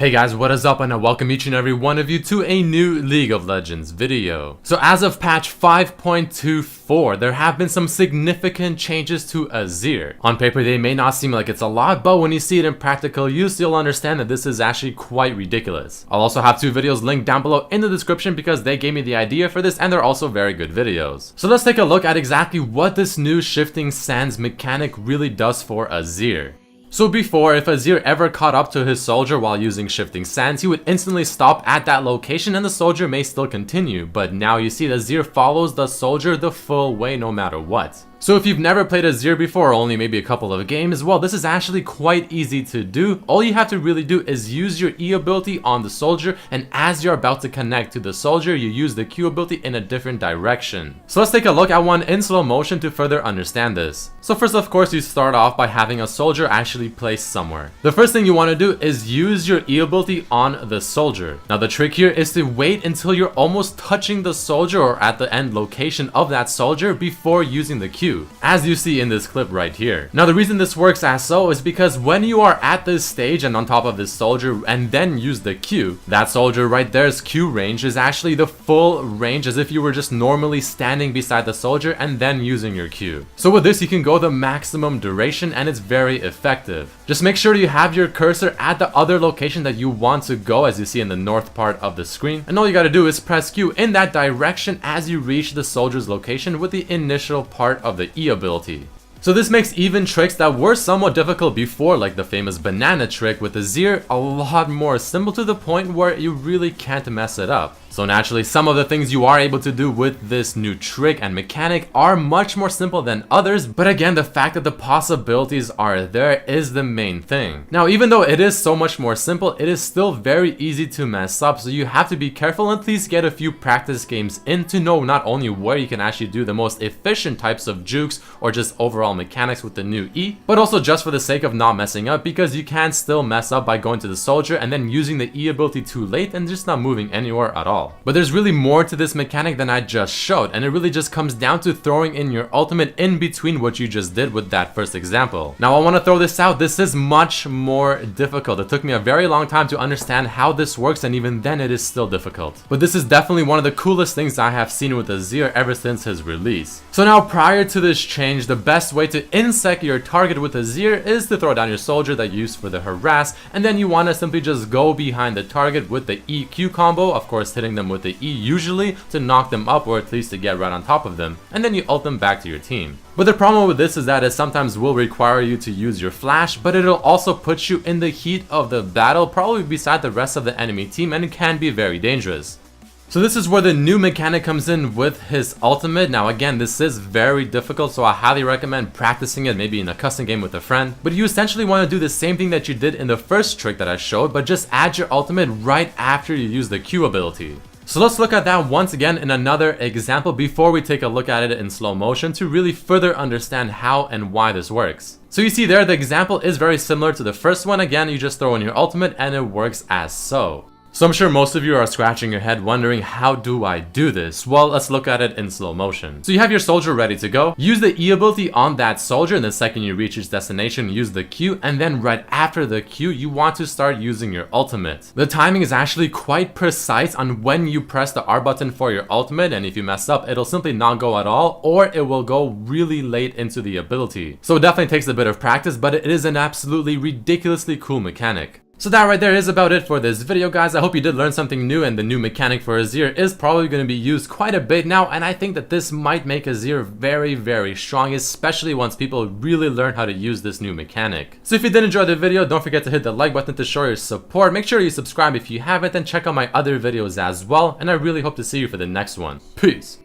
Hey guys, what is up, and I welcome each and every one of you to a new League of Legends video. So as of patch 5.24, there have been some significant changes to Azir. On paper they may not seem like it's a lot, but when you see it in practical use, you'll understand that this is actually quite ridiculous. I'll also have two videos linked down below in the description because they gave me the idea for this and they're also very good videos. So let's take a look at exactly what this new shifting sands mechanic really does for Azir. So before, if Azir ever caught up to his soldier while using shifting sands, he would instantly stop at that location and the soldier may still continue, but now you see that Azir follows the soldier the full way no matter what. So if you've never played Azir before, or only maybe a couple of games, well, this is actually quite easy to do. All you have to really do is use your E ability on the soldier, and as you're about to connect to the soldier, you use the Q ability in a different direction. So let's take a look at one in slow motion to further understand this. So first, of course, you start off by having a soldier actually placed somewhere. The first thing you want to do is use your E ability on the soldier. Now the trick here is to wait until you're almost touching the soldier or at the end location of that soldier before using the Q, as you see in this clip right here. Now the reason this works as so is because when you are at this stage and on top of this soldier and then use the Q, that soldier right there's Q range is actually the full range as if you were just normally standing beside the soldier and then using your Q. So with this you can go the maximum duration and it's very effective. Just make sure you have your cursor at the other location that you want to go, as you see in the north part of the screen, and all you gotta do is press Q in that direction as you reach the soldier's location with the initial part of the E ability. So this makes even tricks that were somewhat difficult before, like the famous banana trick with Azir, a lot more simple to the point where you really can't mess it up. So naturally, some of the things you are able to do with this new trick and mechanic are much more simple than others, but again, the fact that the possibilities are there is the main thing. Now, even though it is so much more simple, it is still very easy to mess up, so you have to be careful and please get a few practice games in to know not only where you can actually do the most efficient types of jukes or just overall mechanics with the new E, but also just for the sake of not messing up, because you can still mess up by going to the soldier and then using the E ability too late and just not moving anywhere at all. But there's really more to this mechanic than I just showed, and it really just comes down to throwing in your ultimate in between what you just did with that first example. Now I want to throw this out, this is much more difficult. It took me a very long time to understand how this works, and even then it is still difficult. But this is definitely one of the coolest things I have seen with Azir ever since his release. So now prior to this change, the best way to insect your target with Azir is to throw down your soldier that you use for the harass, and then you want to simply just go behind the target with the EQ combo, of course hitting them with the E usually to knock them up or at least to get right on top of them, and then you ult them back to your team. But the problem with this is that it sometimes will require you to use your flash, but it'll also put you in the heat of the battle, probably beside the rest of the enemy team, and it can be very dangerous. So this is where the new mechanic comes in with his ultimate. Now again, this is very difficult, so I highly recommend practicing it maybe in a custom game with a friend. But you essentially want to do the same thing that you did in the first trick that I showed, but just add your ultimate right after you use the Q ability. So let's look at that once again in another example before we take a look at it in slow motion to really further understand how and why this works. So you see there, the example is very similar to the first one. Again, you just throw in your ultimate and it works as so. So I'm sure most of you are scratching your head wondering, how do I do this? Well, let's look at it in slow motion. So you have your soldier ready to go. Use the E ability on that soldier, and the second you reach its destination, use the Q, and then right after the Q, you want to start using your ultimate. The timing is actually quite precise on when you press the R button for your ultimate, and if you mess up, it'll simply not go at all, or it will go really late into the ability. So it definitely takes a bit of practice, but it is an absolutely ridiculously cool mechanic. So that right there is about it for this video, guys. I hope you did learn something new, and the new mechanic for Azir is probably going to be used quite a bit now, and I think that this might make Azir very, very strong, especially once people really learn how to use this new mechanic. So if you did enjoy the video, don't forget to hit the like button to show your support. Make sure you subscribe if you haven't, and check out my other videos as well, and I really hope to see you for the next one. Peace!